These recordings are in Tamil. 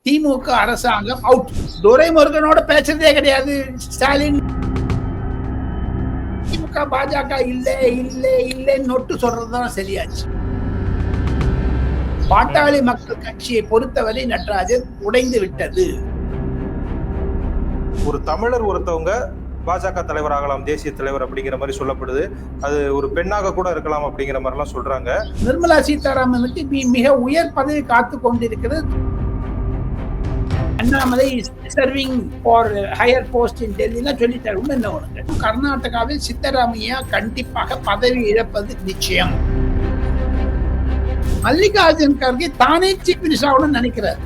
திமுக அரசாங்கம் அவுட். துரைமுருகனோட பேசுறதே கிடையாது ஸ்டாலின். திமுக பாஜக இல்ல இல்ல இல்லன்னு நொட்டு சொல்றதுதான் சரியாச்சு. பாட்டாளி மக்கள் கட்சியை பொறுத்தவரை நடராஜன் உடைந்து விட்டது. ஒரு தமிழர் ஒருத்தவங்க பாஜக தலைவராகலாம், தேசிய தலைவர் அப்படிங்கிற மாதிரி சொல்லப்படுது. அது ஒரு பெண்ணாக கூட இருக்கலாம் அப்படிங்கிற மாதிரி எல்லாம் சொல்றாங்க. நிர்மலா சீதாராமனுக்கு மிக உயர் பதவி காத்து கொண்டிருக்கிறது. Annamalai serving for higher post in டெல்லினா சொல்லிட்டாரு. என்ன ஒண்ணு, கர்நாடகாவில் சித்தராமையா கண்டிப்பாக பதவி இழப்பது நிச்சயம். மல்லிகார்ஜுன் கார்கே தானே சீஃப் மினிஸ்டர் ஆகணும்னு நினைக்கிறார்.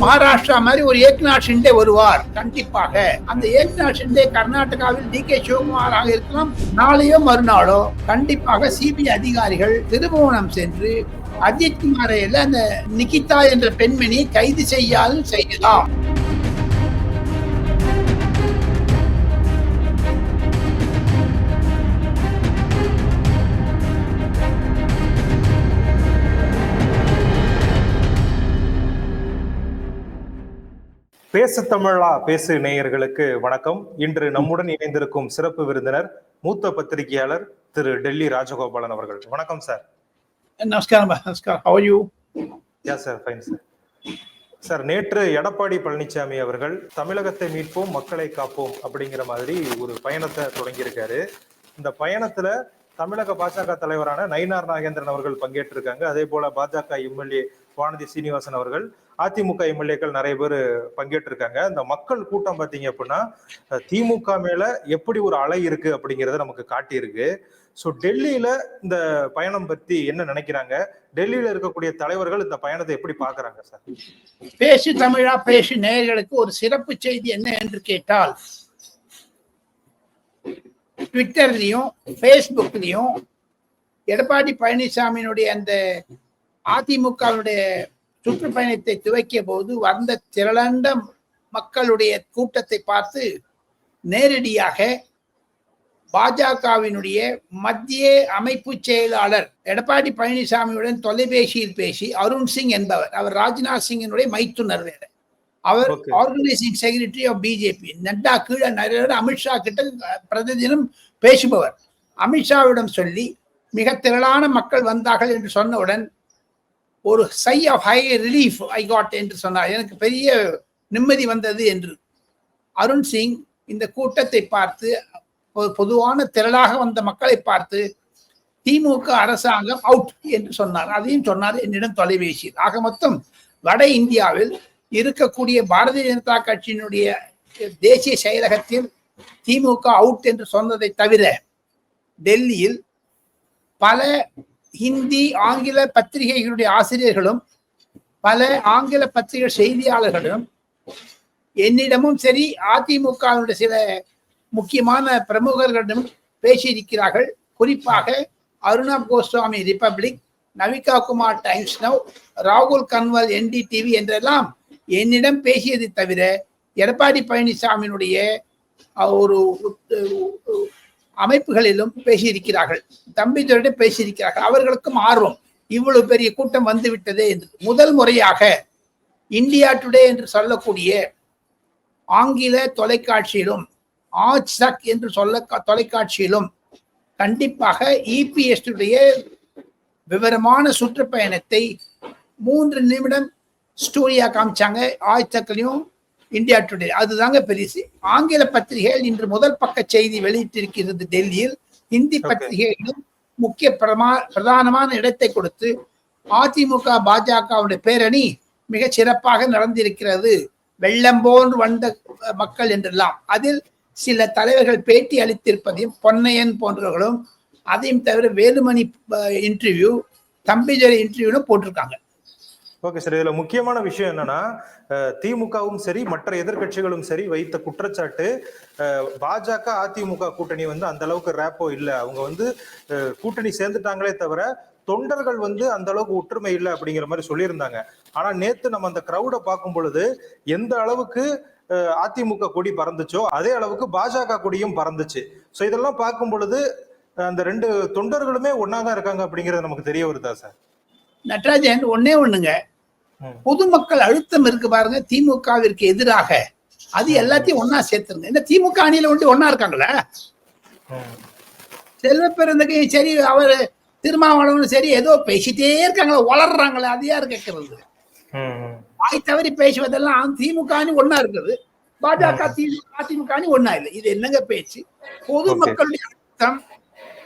மகாராஷ்டிரா மாதிரி ஒரு ஏக்நாத் ஷிண்டே வருவார் கண்டிப்பாக. அந்த ஏக்நாத் ஷிண்டே கர்நாடகாவில் DK சிவகுமாராக இருக்கலாம். நாளையோ மறுநாளோ கண்டிப்பாக CBI அதிகாரிகள் திருபுவனம் சென்று அஜித் குமாரை அந்த நிகிதா என்ற பெண்மணி கைது செய்யாமல் செய்யலாம். பேசு தமிழா பேசு நேயர்களுக்கு வணக்கம். இன்று நம்முடன் இணைந்திருக்கும் சிறப்பு விருந்தினர் மூத்த பத்திரிகையாளர் திரு டெல்லி ராஜகோபாலன் அவர்கள். வணக்கம் சார். நமஸ்காரம். நமஸ்காரம். How are you? Yeah sir, fine sir. Sir, நேற்று எடப்பாடி பழனிசாமி அவர்கள் தமிழகத்தை மீட்போம் மக்களை காப்போம் அப்படிங்கிற மாதிரி ஒரு பயணத்தை தொடங்கியிருக்காரு. இந்த பயணத்துல தமிழக பாஜக தலைவரான நயினார் நாகேந்திரன் அவர்கள் பங்கேற்றிருக்காங்க. அதே போல பாஜக எம்எல்ஏ வானதி சீனிவாசன் அவர்கள், அதிமுக எம்எல்ஏக்கள் நிறைய பேர் பங்கேற்றிருக்காங்க. இந்த மக்கள் கூட்டம் பார்த்தீங்க அப்படின்னா திமுக மேல எப்படி ஒரு அலை இருக்கு அப்படிங்கிறத நமக்கு காட்டியிருக்கு. ஸோ டெல்லியில இந்த பயணம் பத்தி என்ன நினைக்கிறாங்க, டெல்லியில இருக்கக்கூடிய தலைவர்கள் இந்த பயணத்தை எப்படி பாக்குறாங்க சார்? பேசு தமிழா பேசு நேயர்களுக்கு ஒரு சிறப்பு செய்தி என்ன என்று கேட்டால், ட்விட்டர்லயும் ஃபேஸ்புக்லயும் எடப்பாடி பழனிசாமியினுடைய அந்த அதிமுகவுடைய சுற்றுப்பயணத்தை துவக்கிய போது வந்த திரளான மக்களுடைய கூட்டத்தை பார்த்து நேரடியாக பாஜகவினுடைய மத்திய அமைப்பு செயலாளர் எடப்பாடி பழனிசாமியுடன் தொலைபேசியில் பேசி, அருண் சிங் என்பவர், அவர் ராஜ்நாத் சிங்கினுடைய மைத்துனர் வேற, அவர் organising secretary of BJP, Nadda கீழே நிறைய அமித்ஷா கிட்ட பிரதிதினம் பேசுபவர், அமித்ஷாவிடம் சொல்லி மிக திரளான மக்கள் வந்தார்கள் என்று சொன்னவுடன் ஒரு sigh of high relief I got என்று சொன்னார். எனக்கு பெரிய நிம்மதி வந்தது என்று. அருண் சிங் இந்த கூட்டத்தை பார்த்து, பொதுவான திரளாக வந்த மக்களை பார்த்து திமுக அரசாங்கம் அவுட் என்று சொன்னார். அதையும் சொன்னார் என்னிடம் தொலைபேசியில். ஆக மொத்தம் வட இந்தியாவில் இருக்கக்கூடிய பாரதிய ஜனதா கட்சியினுடைய தேசிய செயலகத்தில் திமுக அவுட் என்று சொன்னதை தவிர டெல்லியில் பல ஹிந்தி ஆங்கில பத்திரிகைகளுடைய ஆசிரியர்களும் பல ஆங்கில பத்திரிகை செய்தியாளர்களும் என்னிடமும் சரி அதிமுகவினுடைய சில முக்கியமான பிரமுகர்களிடம் பேசியிருக்கிறார்கள். குறிப்பாக Arnab Goswami Republic, Navika Kumar Times Now, ராகுல் கன்வால் NDTV என்றெல்லாம் என்னிடம் பேசியதை தவிர எடப்பாடி பழனிசாமியினுடைய ஒரு அமைப்புகளிலும் பேசியிருக்கிறார்கள், தம்பிதுரையிடம் பேசியிருக்கிறார்கள். அவர்களுக்கும் ஆர்வம், இவ்வளவு பெரிய கூட்டம் வந்து விட்டதே என்று. முதல் முறையாக இந்தியா டுடே என்று சொல்லக்கூடிய ஆங்கில தொலைக்காட்சியிலும் ஆஜ் தக் என்று சொல்ல தொலைக்காட்சியிலும் கண்டிப்பாக EPS விவரமான சுற்றுப்பயணத்தை 3 நிமிடம் ஸ்டோரியா காமிச்சாங்க. ஆஜ் தக்லையும் இந்தியா டுடே, அதுதாங்க பெருசு. ஆங்கில பத்திரிகைகள் இன்று முதல் பக்க செய்தி வெளியிட்டிருக்கிறது டெல்லியில். ஹிந்தி பத்திரிகைகளும் முக்கிய பிரதானமான இடத்தை கொடுத்து அதிமுக பாஜகவுடைய பேரணி மிக சிறப்பாக நடந்திருக்கிறது, வெள்ளம் போன்று வந்த மக்கள் என்றெல்லாம். அதில் சில தலைவர்கள் பேட்டி அளித்திருப்பதையும், பொன்னையன் போன்றவர்களும், அதையும் தவிர வேலுமணி இன்டர்வியூ, தம்பிதுரை இன்டர்வியூலும் போட்டிருக்காங்க. ஓகே சார், இதுல முக்கியமான விஷயம் என்னன்னா, திமுகவும் சரி மற்ற எதிர்கட்சிகளும் சரி வைத்த குற்றச்சாட்டு, பாஜக அதிமுக கூட்டணி அந்த அளவுக்கு ரேப்போ இல்லை, அவங்க கூட்டணி சேர்ந்துட்டாங்களே தவிர தொண்டர்கள் அந்த அளவுக்கு ஒற்றுமை இல்லை அப்படிங்கிற மாதிரி சொல்லியிருந்தாங்க. ஆனா நேத்து நம்ம அந்த கிரௌட பார்க்கும் பொழுது எந்த அளவுக்கு அதிமுக கொடி பறந்துச்சோ அதே அளவுக்கு பாஜக கொடியும் பறந்துச்சு. ஸோ இதெல்லாம் பார்க்கும் பொழுது அந்த 2 தொண்டர்களுமே ஒன்னாதான் இருக்காங்க அப்படிங்கிறது நமக்கு தெரிய வருதா சார்? நடராஜன், ஒன்னே ஒண்ணுங்க, பொதுமக்கள் அழுத்தம் இருக்கு பாருங்க திமுகவிற்கு எதிராக, அது எல்லாத்தையும் ஒன்னா சேர்த்துருங்க. இந்த திமுக அணியில ஒண்டி ஒன்னா இருக்காங்களா? செல்வ பெருந்தகையும் சரி, அவரு திருமாவளவனும் சரி, ஏதோ பேசிட்டே இருக்காங்களா, வளர்றாங்களே, அது யாரு கேட்கறது? வாய் தவறி பேசுவதெல்லாம் திமுக அணி ஒன்னா இருக்குது, பாஜக அதிமுக அணி ஒன்னா இல்லை. இது என்னங்க பேச்சு? பொதுமக்களுடைய அழுத்தம்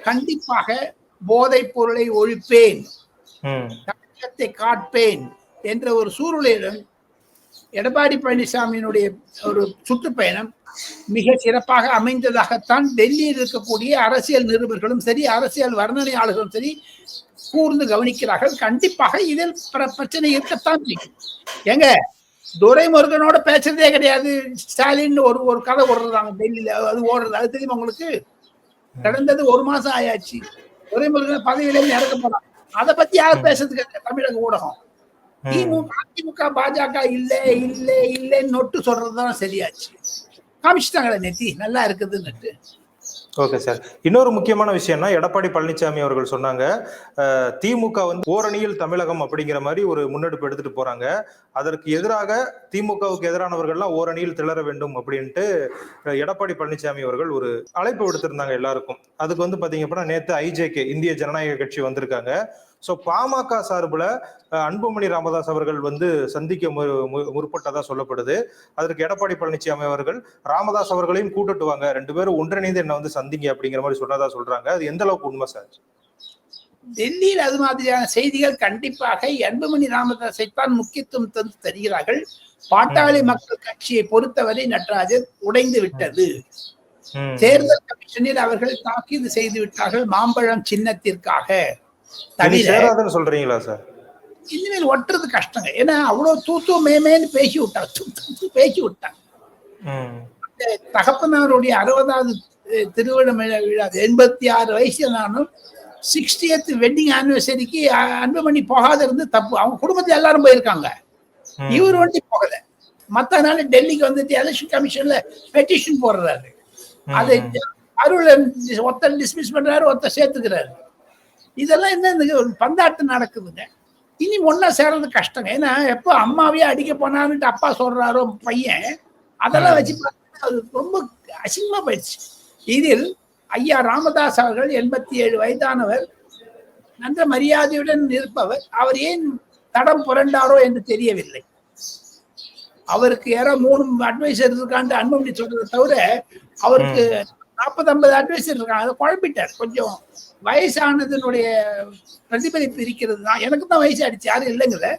கண்டிப்பாக போதைப் பொருளை ஒழிப்பேன், தமிழகத்தை காட்பேன் என்ற ஒரு சூழ்நிலையுடன் எடப்பாடி பழனிசாமியினுடைய ஒரு சுற்றுப்பயணம் மிக சிறப்பாக அமைந்ததாகத்தான் டெல்லியில் இருக்கக்கூடிய அரசியல் நிருபர்களும் சரி, அரசியல் வர்ணனையாளர்களும் சரி கூர்ந்து கவனிக்கிறார்கள். கண்டிப்பாக இதில் பிரச்சனை இருக்கத்தான் செய்யும். ஏங்க, துரைமுருகனோட பேசுறதே கிடையாது ஸ்டாலின் ஒரு கதை ஓடுறாங்க டெல்லியில, அது ஓடுறது, அது தெரியுமா உங்களுக்கு? கடந்தது 1 மாசம் ஆயாச்சு, துரைமுருகன் பதவியிலிருந்து இறக்க போறாங்க. அதை பத்தி யாரும் பேசுறதுக்கு தமிழக ஊடகம்? அதிமுக பாஜக இல்ல இல்ல இல்லன்னு நொட்டு சொல்றதுதான் சரியாச்சு. காமிச்சிட்டாங்களே நெத்தி நல்லா இருக்குதுன்னு. Okay sir. இன்னொரு முக்கியமான விஷயம்னா, எடப்பாடி பழனிசாமி அவர்கள் சொன்னாங்க, திமுக ஓரணியில் தமிழகம் அப்படிங்கிற மாதிரி ஒரு முன்னெடுப்பு எடுத்துட்டு போறாங்க. அதற்கு எதிராக திமுகவுக்கு எதிரானவர்கள்லாம் ஓரணியில் திளற வேண்டும் அப்படின்ட்டு எடப்பாடி பழனிசாமி அவர்கள் ஒரு அழைப்பு விடுத்திருந்தாங்க எல்லாருக்கும். அதுக்கு பாத்தீங்க அப்படின்னா நேத்து ஐஜேகே இந்திய ஜனநாயக கட்சி வந்திருக்காங்க. சோ பாமக சார்புல அன்புமணி ராமதாஸ் அவர்கள் சந்திக்க முற்பட்டதா சொல்லப்படுது. அதற்கு எடப்பாடி பழனிசாமி அவர்கள் ராமதாஸ் அவர்களையும் கூட்டிட்டு வாங்க, 2 பேரும் ஒன்றிணைந்து என்ன சந்திங்க அப்படிங்கிற மாதிரி சொன்னதா சொல்றாங்க. அது எந்த அளவுக்கு உண்மை சார்? டெல்லியில் அது மாதிரியான செய்திகள் கண்டிப்பாக அன்புமணி ராமதாஸை தான் முக்கியத்துவம் தந்து தருகிறார்கள். பாட்டாளி மக்கள் கட்சியை பொறுத்தவரை நடராஜன் உடைந்து விட்டது. தேர்தல் கமிஷனில் அவர்கள் தாக்கீது செய்து விட்டார்கள் மாம்பழம் சின்னத்திற்காக. சொல்றீங்களா சார்? இனிமேல் ஒட்டுறது கஷ்டங்க. ஏன்னா அவ்வளவு தூத்து மேமேன்னு பேசி விட்டாங்க. தகப்பனாருடைய 60வது திருவிழா விழா, 86 வயசு நானும் 60th வெட்டிங் ஆனிவர்சரிக்கு அன்புமணி போகாத இருந்து தப்பு. அவங்க குடும்பத்துல எல்லாரும் போயிருக்காங்க, இவர் போகல. மத்த நாள் டெல்லிக்கு வந்துட்டு எலெக்ஷன் கமிஷன்ல பெட்டிஷன் போடுறாரு. அதை அருள் ஒருத்தர் டிஸ்மிஸ் பண்றாரு, ஒருத்தர் சேர்த்துக்கிறாரு. இதெல்லாம் என்ன பந்தாட்டு நடக்குதுங்க. இனி ஒன்னா சேர்றது கஷ்டங்க. ஏன்னா எப்போ அம்மாவையே அடிக்க போனான்னு அப்பா சொல்றாரோ பையன், அதெல்லாம் வச்சு அது ரொம்ப அசிங்கமா போயிடுச்சு. இதில் ஐயா ராமதாஸ் அவர்கள் 87 வயதானவர், நல்ல மரியாதையுடன் இருப்பவர். அவர் ஏன் தடம் புரண்டாரோ என்று தெரியவில்லை. அவருக்கு யாரோ 3 அட்வைசர் இருக்காண்டு அன்புமணி சொல்றதை தவிர அவருக்கு 40-50 அட்வைசர் இருக்காங்க. அதை குழப்பிட்டார். கொஞ்சம் வயசானதனுடைய பிரதிபலிப்பு இருக்கிறது தான். எனக்கு தான் வயசு ஆயிடுச்சு, யாரும் இல்லைங்கல்ல.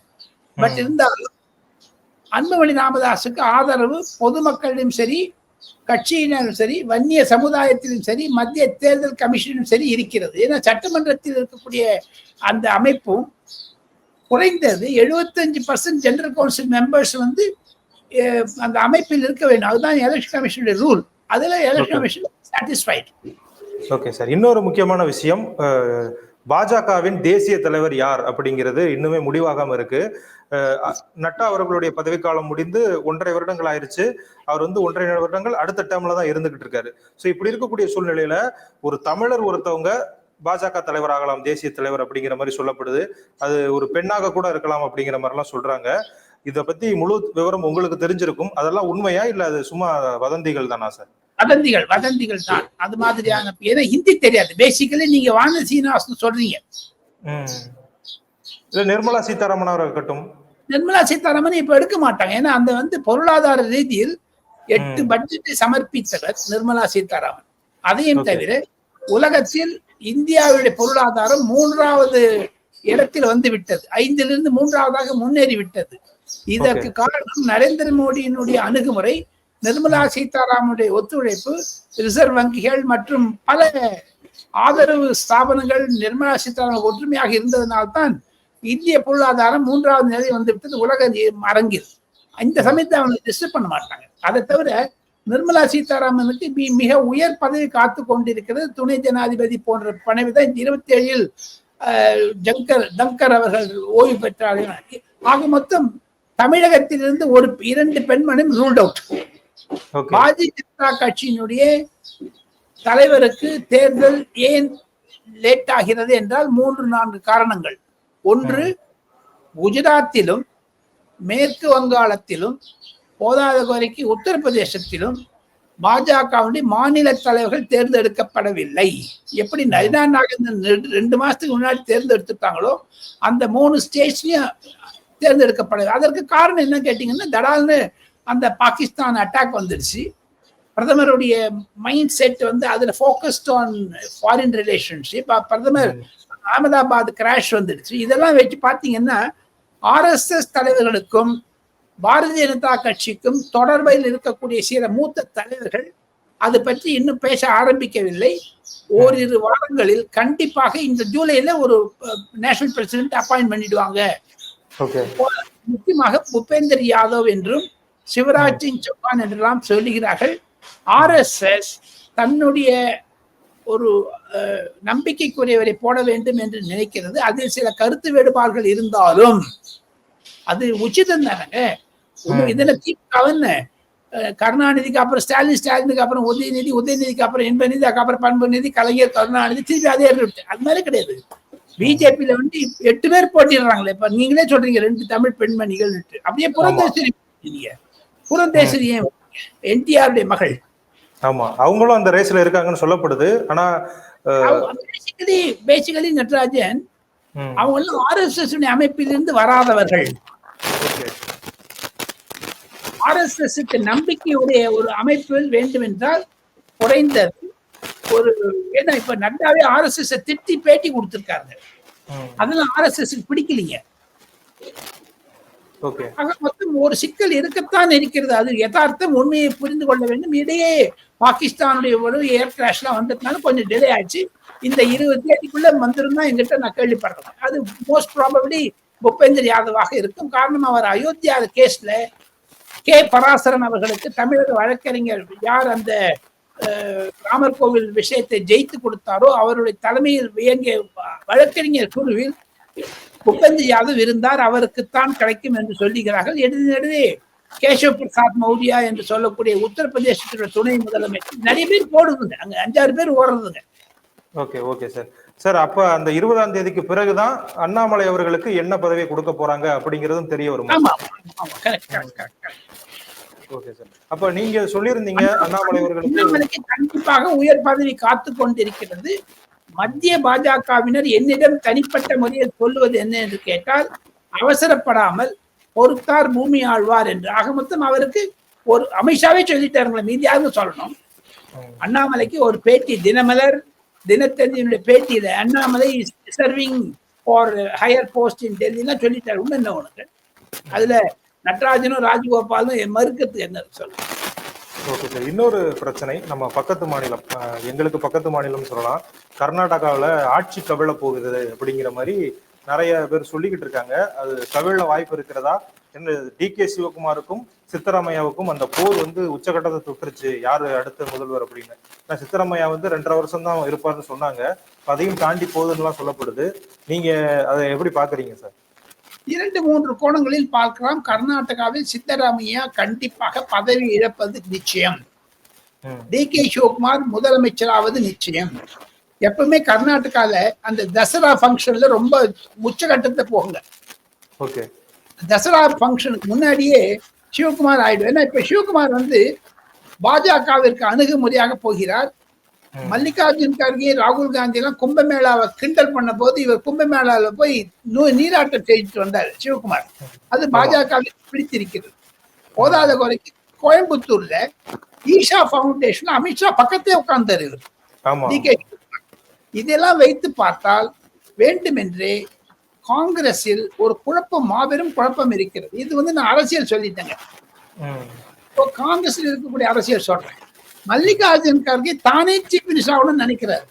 பட் இருந்தாலும் அன்புமணி ராமதாஸுக்கு ஆதரவு பொதுமக்களிலும் சரி, கட்சியினரும் சரி, வன்னிய சமுதாயத்திலும் சரி, மத்திய தேர்தல் கமிஷனும் சரி இருக்கிறது. ஏன்னா சட்டமன்றத்தில் இருக்கக்கூடிய அந்த அமைப்பும் குறைந்தது 75% ஜெனரல் கவுன்சில் மெம்பர்ஸ் அந்த அமைப்பில் இருக்க வேண்டும். அதுதான் எலெக்ஷன் கமிஷனுடைய ரூல். அதுல election commission satisfied. Okay sir. இன்னொரு முக்கியமான விஷயம், பாஜகவின் தேசிய தலைவர் யார் அப்படிங்கிறது இன்னுமே முடிவாகாம இருக்கு. நட்டா அவர்களுடைய பதவிக்காலம் முடிந்து 1.5 வருடங்கள் ஆயிருச்சு. அவர் 1.5 வருடங்கள் அடுத்த டேர்ம்ல தான் இருந்துகிட்டு இருக்காரு. சோ இப்படி இருக்கக்கூடிய சூழ்நிலையில ஒரு தமிழர் ஒருத்தவங்க பாஜக தலைவர் ஆகலாம், தேசிய தலைவர் அப்படிங்கிற மாதிரி சொல்லப்படுது. அது ஒரு பெண்ணாக கூட இருக்கலாம் அப்படிங்கிற மாதிரி எல்லாம் சொல்றாங்க. இத பத்தி முழு விவரம் உங்களுக்கு தெரிஞ்சிருக்கும். அதெல்லாம் உண்மையா இல்ல அது சும்மா வதந்திகள் தானா சார்? வதந்திகள் தான். அது மாதிரியான, ஏன்னா ஹிந்தி தெரியாது பேசிக்கலி. நீங்க வானதி சீனிவாசன் சொல்றீங்க, நிர்மலா சீதாராமன் அவர் இருக்கட்டும். நிர்மலா சீதாராமன் இப்ப எடுக்க மாட்டாங்க. ஏன்னா அந்த பொருளாதார ரீதியில் 8 பட்ஜெட்டை சமர்ப்பித்தவர் நிர்மலா சீதாராமன். அதையும் தவிர உலகத்தில் இந்தியாவுடைய பொருளாதாரம் 3வது இடத்தில் விட்டது. 5லிருந்து 3வதாக முன்னேறி விட்டது. இதற்கு காரணம் நரேந்திர மோடியினுடைய அணுகுமுறை, நிர்மலா சீதாராமனுடைய ஒத்துழைப்பு, ரிசர்வ் வங்கிகள் மற்றும் பல ஆதரவு ஸ்தாபனங்கள் நிர்மலா சீதாராமன் ஒற்றுமையாக இருந்ததனால்தான் இந்திய பொருளாதாரம் 3வது நிலை விட்டது உலக அரங்கில். இந்த சமயத்தை அவங்க டிஸ்டர்ப் பண்ண மாட்டாங்க. அதை தவிர நிர்மலா சீதாராமனுக்கு மிக உயர் பதவி காத்து கொண்டிருக்கிறது. துணை ஜனாதிபதி போன்ற பதவி தான் 27ல் தங்கர் அவர்கள் ஓய்வு பெற்றார்கள். ஆக மொத்தம் தமிழகத்திலிருந்து 2 பெண்மணியும் ரூல்ட் அவுட். பாரதிய ஜனதா கட்சியினுடைய தலைவருக்கு தேர்தல் ஏன் லேட் ஆகிறது என்றால் 3-4 காரணங்கள். ஒன்று, குஜராத்திலும் மேற்கு வங்காளத்திலும் போதாத குறைக்கு உத்தரப்பிரதேசத்திலும் பாஜகவுடைய மாநில தலைவர்கள் தேர்ந்தெடுக்கப்படவில்லை. எப்படி நயினா நாகேந்திரன் 2 மாசத்துக்கு முன்னாடி தேர்ந்தெடுத்துட்டாங்களோ அந்த 3 ஸ்டேட்ஸ்லயும் தேர்ந்தெடுக்கப்படவில்லை. அதற்கு காரணம் என்ன கேட்டீங்கன்னா, தடால்னு அந்த பாகிஸ்தான் அட்டாக் வந்துடுச்சு. பிரதமருடைய மைண்ட் செட் வந்து அதுல ஃபோக்கஸ்ட் ஆன் ஃபாரின் ரிலேஷன்ஷிப். பிரதமர் அகமதாபாத் கிராஷ் வந்துடுச்சு. இதெல்லாம் வச்சு பார்த்தீங்கன்னா ஆர்எஸ்எஸ் தலைவர்களுக்கும் பாரதிய ஜனதா கட்சிக்கும் தொடர்பில் இருக்கக்கூடிய சில மூத்த தலைவர்கள் அது பற்றி இன்னும் பேச ஆரம்பிக்கவில்லை. ஓரிரு வாரங்களில் கண்டிப்பாக இந்த ஜூலைல ஒரு நேஷனல் பிரசிடென்ட் அப்பாயிண்ட் பண்ணிடுவாங்க. முக்கியமாக பூபேந்தர் யாதவ் என்றும் சிவராஜ் சிங் சௌஹான் என்றெல்லாம் சொல்லுகிறார்கள். ஆர்எஸ்எஸ் தன்னுடைய ஒரு நம்பிக்கைக்குரியவரை போட வேண்டும் என்று நினைக்கிறது. அதில் சில கருத்து வேறுபாடுகள் இருந்தாலும் அது உச்சிதம் தானங்க. இதுல திமுகவன்னு கருணாநிதிக்கு அப்புறம் ஸ்டாலினுக்கு அப்புறம் உதயநிதிக்கு அப்புறம் இன்பநிதி, அதுக்கப்புறம் பண்புநிதி, கலைஞர், கருணாநிதி, திருப்பி அதே அது மாதிரி கிடையாது. பிஜேபியில வந்து 8 பேர் போட்டிடுறாங்களே. இப்ப நீங்களே சொல்றீங்க 2 தமிழ் பெண்மணிகள். அப்படியே புரந்தேஸ்வரி என்டிஆருடைய மகள். ஆமா, அவங்களும் அந்த ரேஸ்ல இருக்காங்கன்னு சொல்லப்படுது. ஆனா பேசிக்கலி நடராஜன் அவங்க எல்லாம் ஆர்எஸ்எஸ் அமைப்பிலிருந்து வராதவர்கள். ஆர்எஸ்எஸ் நம்பிக்கையுடைய ஒரு அமைப்பில் வேண்டும் என்றால் குறைந்தது ஒரு ஏன்னா இப்ப நட்டாவே ஆர்எஸ்எஸ் திட்டி பேட்டி கொடுத்திருக்காங்க. அதெல்லாம் ஆர்எஸ்எஸ் பிடிக்கலீங்க. மொத்தம் ஒரு சிக்கல் இருக்கத்தான் இருக்கிறது. அது யதார்த்தம், உண்மையை புரிந்து கொள்ள வேண்டும். இடையே பாகிஸ்தானுடைய ஒரு ஏர் கிராஷ் எல்லாம் வந்ததுனால கொஞ்சம் டிலே ஆச்சு. இந்த 20 தேதிக்குள்ள வந்திருந்தா எங்கிட்ட நான் கேள்விப்படுறேன். அது மோஸ்ட் ப்ராபபிலி பூபேந்தர் யாதவாக இருக்கும். காரணம் அவர் அயோத்தியா கேஸ்ல கே பராசரன் அவர்களுக்கு தமிழக வழக்கறிஞர் யார் அந்த ராமர் கோவில் விஷயத்தை ஜெயித்து கொடுத்தாரோ அவருடைய தலைமையில் இயங்கிய வழக்கறிஞர் குழுவில் பூபேந்தர் யாதவ் இருந்தார். அவருக்குத்தான் கிடைக்கும் என்று சொல்லுகிறார்கள். நெடுவே கேசவ் பிரசாத் மௌரியா என்று சொல்லக்கூடிய உத்தரப்பிரதேசத்தோட துணை முதலமைச்சர் நிறைய பேர் போடுதுங்க. அங்க 5-6 பேர் ஓடுறதுங்க. Okay sir. அப்ப அந்த 20ஆம் தேதிக்கு பிறகுதான் அண்ணாமலை அவர்களுக்கு என்ன பதவி கொடுக்க போறாங்க அப்படிங்கறதும் தெரிய வரும். Okay sir. அப்ப நீங்க சொல்லியிருந்தீங்க அண்ணாமலை அவர்களுக்கு கண்டிப்பாக உயர் பதவி காத்து கொண்டிருக்கிறது. மத்திய பாஜகவினர் என்னிடம் தனிப்பட்ட முறையில் சொல்லுவது என்ன என்று கேட்டால், அவசரப்படாமல் பொறுத்தார் பூமி ஆழ்வார் என்று. ஆக மொத்தம் அவருக்கு ஒரு அமித்ஷாவே சொல்லிட்டாருங்களா, மீதியாவது சொல்லணும். அண்ணாமலைக்கு ஒரு பேட்டி தினமலர் தினத்தந்தியினுடைய பேட்டியில Annamalai serving for higher post in டெல்லிலாம் சொல்லிட்டாரு. உண்மை என்ன உனக்கு? அதுல நடராஜனும் ராஜகோபாலும் மறுக்கிறதுக்கு என்ன சொல்லுங்க. Okay sir. இன்னொரு பிரச்சனை, நம்ம பக்கத்து மாநிலம், எங்களுக்கு பக்கத்து மாநிலம் சொல்லலாம், கர்நாடகாவில் ஆட்சி கவிழ போகுது அப்படிங்கிற மாதிரி நிறைய பேர் சொல்லிக்கிட்டு இருக்காங்க. அது கவிழ வாய்ப்பு இருக்கிறதா? என்ன டிகே சிவகுமாருக்கும் சித்தராமையாவுக்கும் அந்த போர் வந்து உச்சகட்டத்தை தொட்டுருச்சு, யாரு அடுத்த முதல்வர் அப்படின்னு. சித்தராமையா வந்து 2.5 வருஷம் தான் இருப்பார்னு சொன்னாங்க. அதையும் தாண்டி போகுதுன்னு சொல்லப்படுது. நீங்க அதை எப்படி பாக்குறீங்க சார்? 2-3 கோணங்களில் பார்க்கலாம். கர்நாடகாவில் சித்தராமையா கண்டிப்பாக பதவி இழப்பது நிச்சயம். டிகே சிவகுமார் முதலமைச்சராவது நிச்சயம். எப்பவுமே கர்நாடகால அந்த தசரா பங்கன்ல ரொம்ப உச்சகட்டத்தை போகுங்க. தசரா பங்கனுக்கு முன்னாடியே சிவகுமார் ஆயிடும். ஏன்னா இப்ப சிவகுமார் வந்து பாஜகவிற்கு அணுகுமுறையாக போகிறார். மல்லிகார்ஜுன் கார்கே, ராகுல் காந்தி எல்லாம் கும்பமேளாவை கிண்டல் பண்ண போது இவர் கும்பமேளாவில் போய் நீராட்டம் செய்துட்டு வந்தார் சிவகுமார். அது பாஜகவிற்கு பிடித்திருக்கிறது. போதாத குறைக்கு கோயம்புத்தூர்ல ஈஷா பவுண்டேஷன் அமித்ஷா பக்கத்தே உட்கார்ந்தார் இவர். இதெல்லாம் வைத்து பார்த்தால் வேண்டுமென்றே காங்கிரஸில் ஒரு குழப்பம், மாபெரும் குழப்பம் இருக்கிறது. இது வந்து நான் அரசியல் சொல்லிட்டேங்க. காங்கிரஸில் இருக்கக்கூடிய அரசியல் சொல்றேன். மல்லிகார்ஜுன் கார்கே தானே சீஃப் மினிஸ்டர் ஆகணும்னு நினைக்கிறார்.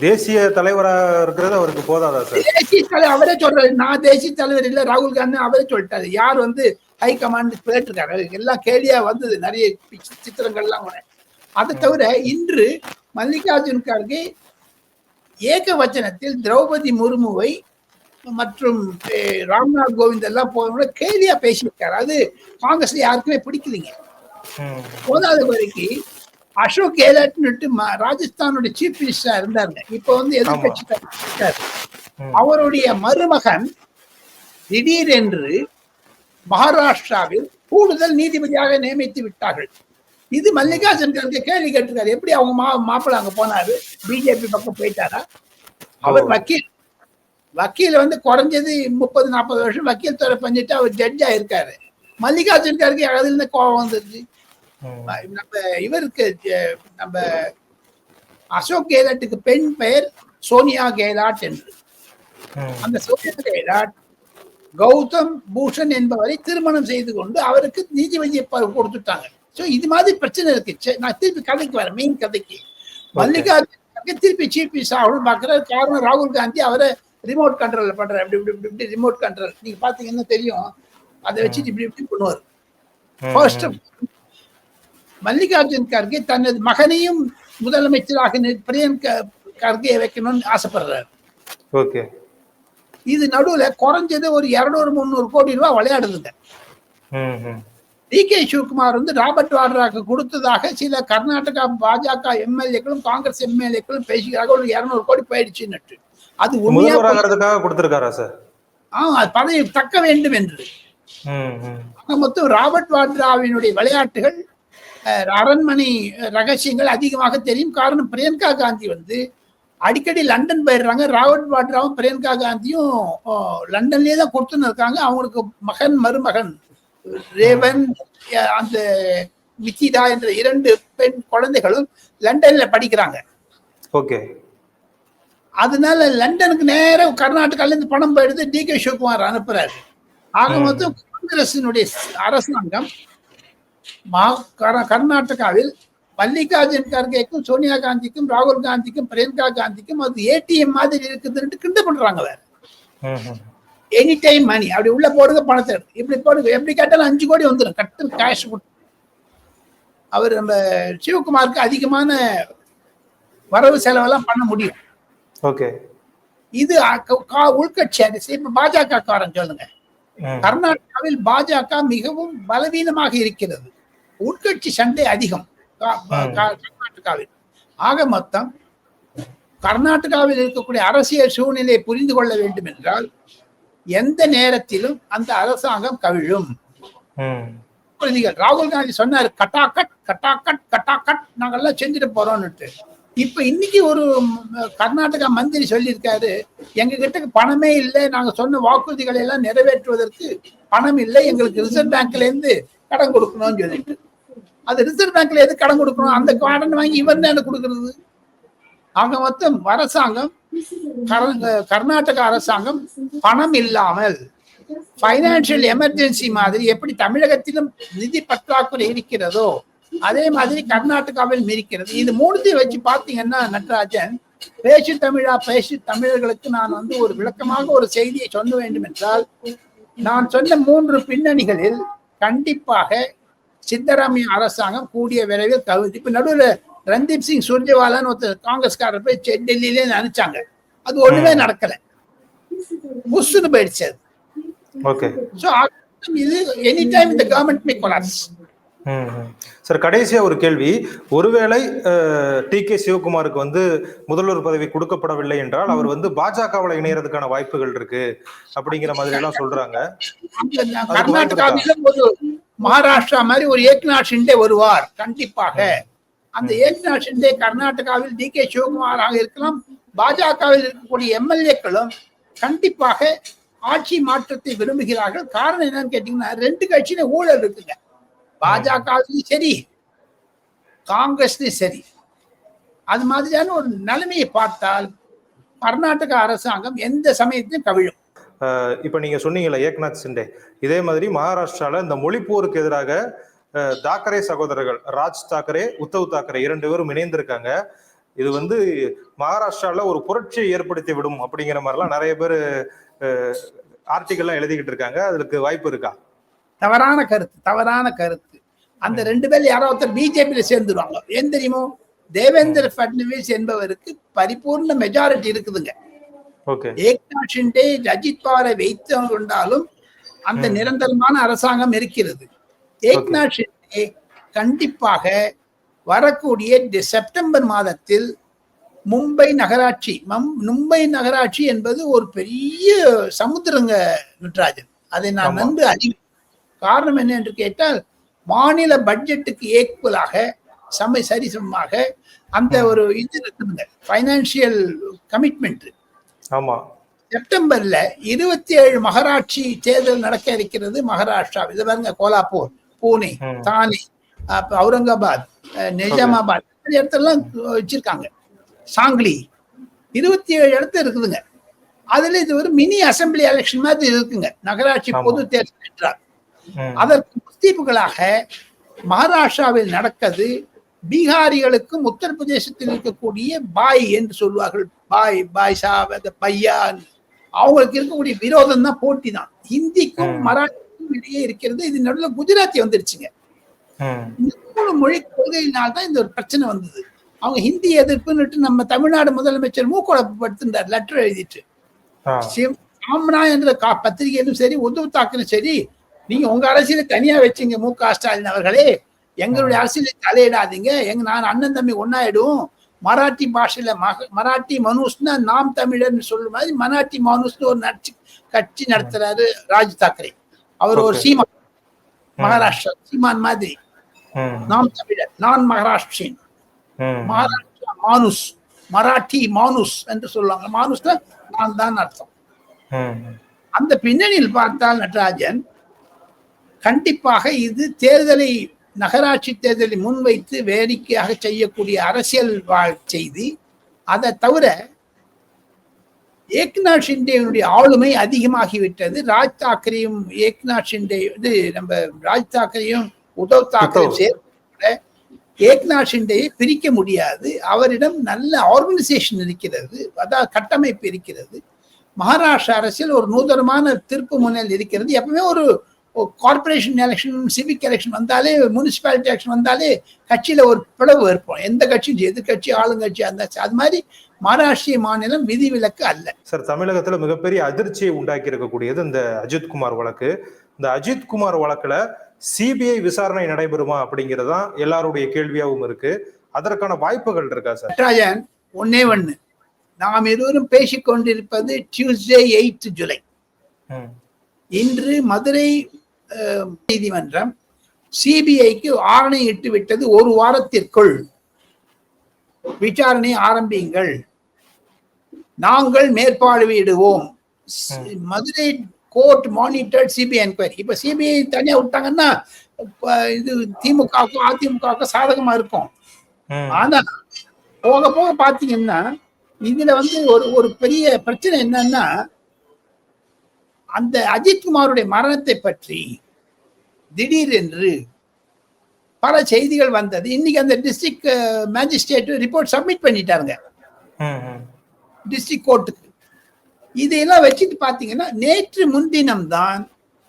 தேசிய தலைவராக இருக்கிறது அவருக்கு போதாதா சார்? தேசிய தலைவர் அவரே சொல்றாரு, நான் தேசிய தலைவர் இல்ல, ராகுல் காந்தி அவரே சொல்லிட்டாரு. யார் வந்து ஹை கமாண்ட் கேட்டிருக்காரு, எல்லாம் கேலியா வந்தது, நிறைய சித்திரங்கள்லாம் கூட. அதை தவிர இன்று மல்லிகார்ஜுன் கார்கே ஏகவச்சனத்தில் திரௌபதி முர்முவை மற்றும் ராம்நாத் கோவிந்த் எல்லாம் போன கேலியா பேசியிருக்காரு. அது காங்கிரஸ்ல யாருக்குமே பிடிக்கலைங்க. போதாத வரைக்கு அசோக் கெலாட் ராஜஸ்தானுடைய சீஃப் மினிஸ்டரா இருந்தாருங்க. இப்ப வந்து எதிர்கட்சி அவருடைய மருமகன் திடீரென்று மகாராஷ்டிராவில் கூடுதல் நீதிபதியாக நியமித்து விட்டார்கள். இது மல்லிகார்ஜுன் கர்கே கேள்வி கேட்டிருக்காரு. எப்படி அவங்க மாப்பிள்ள அங்க போனாரு, பிஜேபி பக்கம் போயிட்டாரா? அவர் வக்கீல் வந்து குறைஞ்சது 30-40 வருஷம் வக்கீல் துறை பண்ணிட்டு அவர் ஜட்ஜா இருக்காரு. மல்லிகார்ஜுன் கர்கே அதுல இருந்து கோபம் வந்துருச்சு. நம்ம இவருக்கு நம்ம அசோக் கெஹ்லோட்டுக்கு பெண் பெயர் சோனியா கெஹ்லாட் என்று. அந்த சோனியா கெஹ்லாட் கௌதம் பூஷன் என்பவரை திருமணம் செய்து கொண்டு அவருக்கு நீதிபதியை கொடுத்துட்டாங்க. சோ இது மாதிரி பிரச்சனை இருக்கு. நான் திருப்பி கதைக்கு வரேன், மெயின் கதைக்கு. மல்லிகார்ஜுன் திருப்பி சீஃப் மினிஸ்டர் ஆகணும்னு பாக்குற காரணம் ராகுல் காந்தி அவரை ரிமோட் கண்ட்ரோல் பண்ற, இப்படி ரிமோட் கண்ட்ரோல் நீங்க பாத்தீங்கன்னா தெரியும். அதை வச்சுட்டு இப்படி பண்ணுவார். ஃபர்ஸ்ட் மல்லிகார்ஜுன் கர்கே தனது மகனையும் முதலமைச்சராக பிரியங்கா கர்கே வைக்கணும்னு ஆசைப்படுறாரு. ஓகே, இது நடுவுல குறைஞ்சது ஒரு 200-300 கோடி ரூபாய் விளையாடுதுங்க. டி.கே. சிவகுமார் வந்து ராபர்ட் வாட்ராக்கு கொடுத்ததாக சில கர்நாடகா பாஜக எம்எல்ஏக்களும் காங்கிரஸ் எம்எல்ஏக்களும் பேசுகிறாங்க. ஒரு 200 கோடி போயிடுச்சுன்னு. அது உண்மையா கொடுத்திருக்காரா சார்? பதவி தக்க வேண்டும் என்று. மொத்தம் ராபர்ட் வாட்ராவினுடைய விளையாட்டுகள், அரண்மனை ரகசியங்கள் அதிகமாக தெரியும். காரணம் பிரியங்கா காந்தி வந்து அடிக்கடி லண்டன் போயிடுறாங்க. ராபர்ட் வாட்ராவும் பிரியங்கா காந்தியும் லண்டன்லயே தான் கொடுத்துன்னு இருக்காங்க. அவங்களுக்கு மகன் மருமகன் ரேவன் அந்த மித்திதா என்ற 2 பெண் குழந்தைகளும் லண்டன்ல படிக்கிறாங்க. ஓகே, அதனால லண்டனுக்கு நேரம் கர்நாடகால இருந்து பணம் போயிடுது. டி.கே. சிவகுமார் அனுப்புறாரு. ஆக மொத்தம் காங்கிரசினுடைய அரசாங்கம் கர்நாடகாவில் மல்லிகார்ஜுன் கர்கேக்கும் சோனியா காந்திக்கும் ராகுல் காந்திக்கும் பிரியங்கா காந்திக்கும் அது ஏடிஎம் மாதிரி இருக்குதுன்னு கிண்ட பண்றாங்க. வேற எனி டைம் மணி அப்படி உள்ள போடுங்க, பணத்தை இப்படி போடுங்க, எப்படி கேட்டாலும் 5 கோடி வந்துடும் கட்டு கேஷ். அவர் நம்ம சிவகுமாருக்கு அதிகமான வரவு செலவெல்லாம் பண்ண முடியும். ஓகே, இது உள்கட்சி. இப்ப பாஜக காரன் சொல்லுங்க, கர்நாடகாவில் பாஜக மிகவும் பலவீனமாக இருக்கிறது. உட்கட்சி சண்டை அதிகம் கர்நாடகாவில். ஆக மொத்தம் கர்நாடகாவில் இருக்கக்கூடிய அரசியல் சூழ்நிலையை புரிந்து கொள்ள வேண்டும் என்றால் எந்த நேரத்திலும் அந்த அரசாங்கம் கவிழும். ராகுல் காந்தி சொன்னார், கட்டாக்கட் கட்டாக்கட் கட்டாக்கட் நாங்கெல்லாம் செஞ்சுட்டு போறோம்னுட்டு. இப்ப இன்னைக்கு ஒரு கர்நாடகா மந்திரி சொல்லியிருக்காரு, எங்க கிட்ட பணமே இல்லை, நாங்க சொன்ன வாக்குறுதிகளை எல்லாம் நிறைவேற்றுவதற்கு பணம் இல்லை, எங்களுக்கு ரிசர்வ் பேங்க்ல இருந்து கடன் கொடுக்கணும்னு சொல்லிட்டு. அது ரிசர்வ் பேங்க்ல எது கடன் கொடுக்கணும், அந்த கடன் வாங்கி இவர் தான் கொடுக்கறது. ஆக மொத்தம் அரசாங்கம் கர்நாடக அரசாங்கம் பணம் இல்லாமல் பைனான்சியல் எமர்ஜென்சி மாதிரி எப்படி தமிழகத்திலும் நிதி பற்றாக்குறை இருக்கிறதோ அதே மாதிரி கர்நாடகாவில் இருக்கிறது. இது 3 வச்சு பாத்தீங்கன்னா நடராஜன், பேசு தமிழா பேசு தமிழர்களுக்கு நான் வந்து ஒரு விளக்கமாக ஒரு செய்தியை சொல்ல வேண்டும் என்றால், நான் சொன்ன 3 பின்னணிகளில் கண்டிப்பாக சித்தராமையா அரசாங்கம் கூடிய விரைவில் கவிழ்ந்து. இப்ப நடுவில் ரன்தீப் சிங் சுர்ஜேவாலான்னு ஒருத்தர் காங்கிரஸ்காரர் போய் டெல்லியிலே நினைச்சாங்க, அது ஒண்ணுமே நடக்கல, புஷ்னு போயிடுச்சு. இது எனி டைம் இந்த கவர்மெண்ட் மே கொலாப்ஸ். சார், கடைசியா ஒரு கேள்வி. ஒருவேளை டி.கே. சிவகுமாருக்கு வந்து முதல்வர் பதவி கொடுக்கப்படவில்லை என்றால் அவர் வந்து பாஜகவில் இணையறதுக்கான வாய்ப்புகள் இருக்கு அப்படிங்கிற மாதிரி எல்லாம் சொல்றாங்க. கர்நாடகாவிலும் ஒரு மகாராஷ்டிரா மாதிரி ஒரு ஏக்நாத் ஷிண்டே வருவார் கண்டிப்பாக. அந்த ஏக்நாத் ஷிண்டே கர்நாடகாவில் டி.கே. சிவகுமாராக இருக்கலாம். பாஜகவில் இருக்கக்கூடிய எம்எல்ஏக்களும் கண்டிப்பாக ஆட்சி மாற்றத்தை விரும்புகிறார்கள். காரணம் என்னன்னு கேட்டீங்கன்னா, 2 கட்சியில ஊழல் இருக்குங்க. பாஜகவிலும் சரி காங்கிரஸ்லயும் சரி. அது மாதிரியான ஒரு நிலைமையை பார்த்தால் கர்நாடக அரசாங்கம் எந்த சமயத்திலும் கவிழும். இப்ப நீங்க சொன்னீங்கல்ல ஏக்நாத் ஷிண்டே, இதே மாதிரி மகாராஷ்டிரால இந்த மொழிப்போருக்கு எதிராக தாக்கரே சகோதரர்கள் ராஜ் தாக்கரே, உத்தவ் தாக்கரே 2 பேரும் இணைந்திருக்காங்க. இது வந்து மகாராஷ்டிரால ஒரு புரட்சியை ஏற்படுத்தி விடும் அப்படிங்கிற மாதிரிலாம் நிறைய பேர் ஆர்டிகல்லாம் எழுதிக்கிட்டு இருக்காங்க. அதுக்கு வாய்ப்பு இருக்கா? தவறான கருத்து. அந்த 2 பேர் யாரோ ஒருத்தர் பிஜேபியில சேர்ந்துருவாங்க. ஏன் தெரியுமோ, தேவேந்திர பட்னவிஸ் என்பவருக்கு பரிபூர்ண மெஜாரிட்டி இருக்குதுங்க. ஏக்நாத் ஷிண்டே அஜித் பவாரை வைத்து கொண்டாலும் அந்த நிரந்தரமான அரசாங்கம் இருக்கிறது. ஏக்நாத் ஷிண்டே கண்டிப்பாக வரக்கூடிய செப்டம்பர் மாதத்தில் மும்பை நகராட்சி மும்பை நகராட்சி என்பது ஒரு பெரிய சமுத்திரங்க நட்ராஜன். அதை நான் நன்கு அறிவேன். காரணம் என்ன என்று கேட்டால், மாநில பட்ஜெட்டுக்கு ஏக்குவலாக சரிசமமாக அந்த ஒரு இது இருக்குதுங்க, பைனான்சியல் கமிட்மெண்ட். ஆமா, செப்டம்பர்ல 27 மகாராட்சி தேர்தல் நடக்க இருக்கிறது மகாராஷ்டிரா. இது பாருங்க, கோலாப்பூர், பூனே, தானே, அவுரங்காபாத், நிஜாமாபாத் இடத்தெல்லாம் வச்சிருக்காங்க. சாங்லி 27 இடத்துல இருக்குதுங்க. அதுல இது ஒரு மினி அசம்பிளி எலெக்ஷன் மாதிரி இருக்குங்க, நகராட்சி பொது தேர்தல் என்றார். அதற்கு முஸ்தீப்புகளாக மகாராஷ்டிராவில் நடக்கிறது. பீகாரிகளுக்கும் உத்தரப்பிரதேசத்தில் இருக்கக்கூடிய பாய் என்று சொல்வார்கள், பாய் சாப், பையா, அவங்களுக்கு இருக்கக்கூடிய விரோதம் தான், போட்டி தான். ஹிந்திக்கும் மராட்டிக்கும் இடையே இருக்கிறது. இது நடுவில் குஜராத்தி வந்துருச்சுங்க. இந்த 3 மொழி கொள்கையினால்தான் இந்த ஒரு பிரச்சனை வந்தது. அவங்க ஹிந்தி எதிர்ப்புன்னு நம்ம தமிழ்நாடு முதலமைச்சர் மூக்குழப்படுத்தினார், லெட்டர் எழுதிட்டு. சாம்னா என்ற பத்திரிகையிலும் சரி, உத்தவ் தாக்கரும் சரி, நீங்க உங்க அரசியலை தனியா வச்சுங்க மு.க. ஸ்டாலின் அவர்களே, எங்களுடைய அரசியலை தலையிடாதீங்க, நான் அண்ணன் தம்பி ஒன்னாயிடும். மராட்டி பாஷையில மராட்டி மனுஷ்னா நாம் தமிழர்னு சொல்ற மாதிரி மராட்டி மனுஷ்னு ஒரு கட்சி நடத்துறாரு ராஜ் தாக்கரே. அவர் ஒரு சீமான், மகாராஷ்டிரா சீமான் மாதிரி. நாம் தமிழர், நான் மகாராஷ்டிரியன், மகாராஷ்டிரா மானுஸ், மராட்டி மானுஸ் என்று சொல்லுவாங்க. மானுஸ்னா நான் தான் அர்த்தம். அந்த பின்னணியில் பார்த்தால் நட்ராஜன், கண்டிப்பாக இது தேர்தலை, நகராட்சி தேர்தலை முன்வைத்து வேடிக்கையாக செய்யக்கூடிய அரசியல் செய்தி. அதை தவிர ஏக்நாத் ஷிண்டேனுடைய ஆளுமை அதிகமாகிவிட்டது. ராஜ் தாக்கரேயும் ஏக்நாத் ஷிண்டே நம்ம ராஜ் தாக்கரேயும் உத்தவ் தாக்கரேயும் சேர்த்து ஏக்நாத் ஷிண்டேயை பிரிக்க முடியாது. அவரிடம் நல்ல ஆர்கனைசேஷன் இருக்கிறது, அதாவது கட்டமைப்பு இருக்கிறது. மகாராஷ்டிரா அரசியல் ஒரு நூதனமான திருப்பு முனையில் இருக்கிறது. எப்பவுமே ஒரு கார்பரேஷன் எலெக்ஷன், சிவிக் எலெக்ஷன் வந்தாலே, முனிசிபாலிட்டி எலெக்ஷன் வந்தாலே கட்சியில ஒரு பிளவு இருப்போம். எந்த கட்சியும் எதிர்கட்சி ஆளுங்கட்சி அந்த அது மாதிரி மகாராஷ்டிரிய மாநிலம் விதிவிலக்கு அல்ல. சார், தமிழகத்துல மிகப்பெரிய அதிர்ச்சியை உண்டாக்கி இருக்கக்கூடியது இந்த அஜித்குமார் வழக்கு. இந்த அஜித்குமார் வழக்குல சிபிஐ விசாரணை நடைபெறுமா அப்படிங்கறதுதான் எல்லாருடைய கேள்வியாகவும் இருக்கு. அதற்கான வாய்ப்புகள் இருக்கா சார்? ராஜன், ஒன்னே ஒண்ணு, நாம் இருவரும் பேசிக் கொண்டிருப்பது டியூஸ்டே 8 ஜூலை. இன்று மதுரை நீதிமன்றம் சிபிஐக்கு ஆணையிட்டு விட்டது, ஒரு வாரத்திற்குள் விசாரணை ஆரம்பியுங்கள், நாங்கள் மேற்பார்வையிடுவோம். Madurai court monitored CBI enquiry. இப்ப சிபிஐ தனியா விட்டாங்கன்னா இது திமுகவுக்கும் அதிமுகவுக்கும் சாதகமா இருக்கும். ஆனா போக போக பாத்தீங்கன்னா இதுல ஒரு பெரிய பிரச்சனை என்னன்னா, அந்த அஜித்குமாருடைய மரணத்தை பற்றி திடீரென்று பல செய்திகள் வந்தது. இன்னைக்கு அந்த டிஸ்ட்ரிக்ட் மேஜிஸ்ட்ரேட் ரிப்போர்ட் சப்மிட் பண்ணிட்டாருங்க டிஸ்ட்ரிக்ட் கோர்ட்டுக்கு. இதையெல்லாம் வச்சுட்டு பாத்தீங்கன்னா, நேற்று முன்தினம் தான்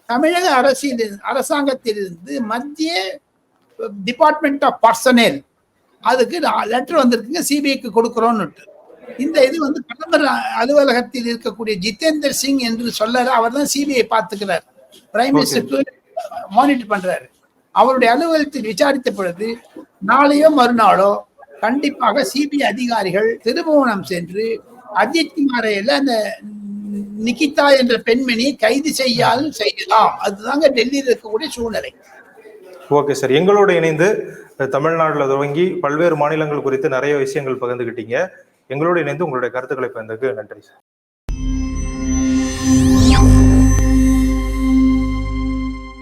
தமிழக அரசாங்கத்திலிருந்து மத்திய டிபார்ட்மெண்ட் ஆஃப் பர்சனல் அதுக்கு லெட்டர் வந்திருக்குங்க, சிபிஐக்கு கொடுக்கிறோம்னு. இந்த இது பிரதமர் அலுவலகத்தில் இருக்கக்கூடிய ஜிதேந்தர் சிங் என்று சொல்லற, அவர் தான் சிபிஐ பார்த்துக்கிறார், பிரைம் மினிஸ்டர் மானிட்டர் பண்றாரு. அவருடைய அலுவலகத்தில் விசாரித்த பொழுது நாளையோ மறுநாளோ கண்டிப்பாக சிபிஐ அதிகாரிகள் திருபுவனம் சென்று அஜித்குமாரை அந்த நிகிதா என்ற பெண்மணியை கைது செய்யலாம். அதுதாங்க டெல்லியில் இருக்கக்கூடிய சூழ்நிலை. ஓகே சார், எங்களோட இணைந்து தமிழ்நாடுல துவங்கி பல்வேறு மாநிலங்கள் குறித்து நிறைய விஷயங்கள் பகிர்ந்துகிட்டீங்க. எங்களோடு இணைந்து உங்களுடைய கருத்துக்களை பகிர்ந்ததுக்கு நன்றி சார்.